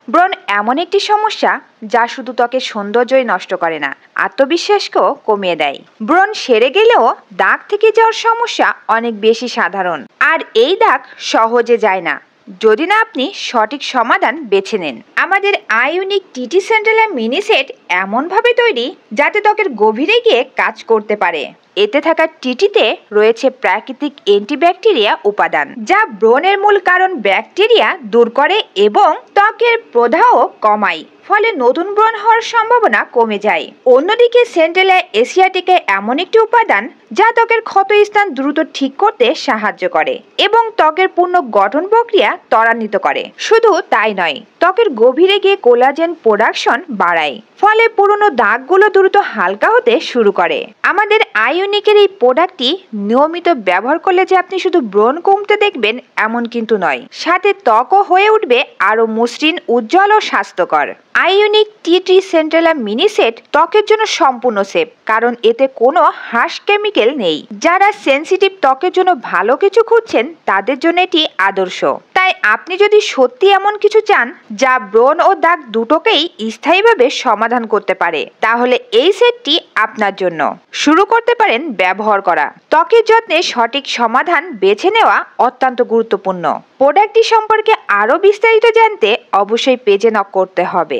ব্রণ এমন একটি সমস্যা যা শুধু ত্বকের সৌন্দর্যই নষ্ট করে না, আত্মবিশ্বাসকেও কমিয়ে দেয়। ব্রণ সেরে গেলেও দাগ থেকে যাওয়ার সমস্যা অনেক বেশি সাধারণ, আর এই দাগ সহজে যায় না যদি না আপনি সঠিক সমাধান বেছে নেন। আমাদের আইউনিক টিটি সেন্ট্রাল মিনি সেট এমনভাবে তৈরি যাতে ত্বকের গভীরে গিয়ে কাজ করতে পারে। এতে থাকা টিটিতে রয়েছে প্রাকৃতিক অ্যান্টিব্যাকটেরিয়া উপাদান, যা ব্রণের মূল কারণ ব্যাকটেরিয়া দূর করে এবং ত্বকের প্রদাহ কমায়, ফলে নতুন ব্রণ হওয়ার সম্ভাবনা কমে যায়। অন্যদিকে সেন্ট্রাল এশিয়াটিকা এমন একটি উপাদান যা ত্বকের ক্ষত স্থান দ্রুত ঠিক করতে সাহায্য করে এবং ত্বকের পূর্ণ গঠন প্রক্রিয়া ত্বরান্বিত করে। শুধু তাই নয়, ত্বকের গভীরে গিয়ে কোলাজেন প্রোডাকশন বাড়ায়, ফলে পুরনো দাগগুলো দ্রুত হালকা হতে শুরু করে। আমাদের আইউনিকের এই প্রোডাক্টটি নিয়মিত ব্যবহার করলে যে আপনি শুধু ব্রণ কমতে দেখবেন এমন কিন্তু নয়, সাথে ত্বকও হয়ে উঠবে আরো মসৃণ, উজ্জ্বল ও স্বাস্থ্যকর। আইউনিক টি সেন্ট্রাল মিনি সেট ত্বকের জন্য সম্পূর্ণ সেফ, কারণ এতে কোনো হার্শ কেমিক্যাল নেই। যারা সেনসিটিভ ত্বকের জন্য ভালো কিছু খুঁজছেন তাদের জন্য এটি আদর্শ। তাই আপনি যদি সত্যি এমন কিছু চান যা ব্রণ ও দাগ দুটোকেই স্থায়ীভাবে সমাধান করতে পারে, তাহলে এই সেটটি আপনার জন্য। শুরু করতে পারেন ব্যবহার করা। ত্বকের যত্নে সঠিক সমাধান বেছে নেওয়া অত্যন্ত গুরুত্বপূর্ণ। প্রোডাক্টটি সম্পর্কে আরো বিস্তারিত জানতে অবশ্যই পেজে নক করতে হবে।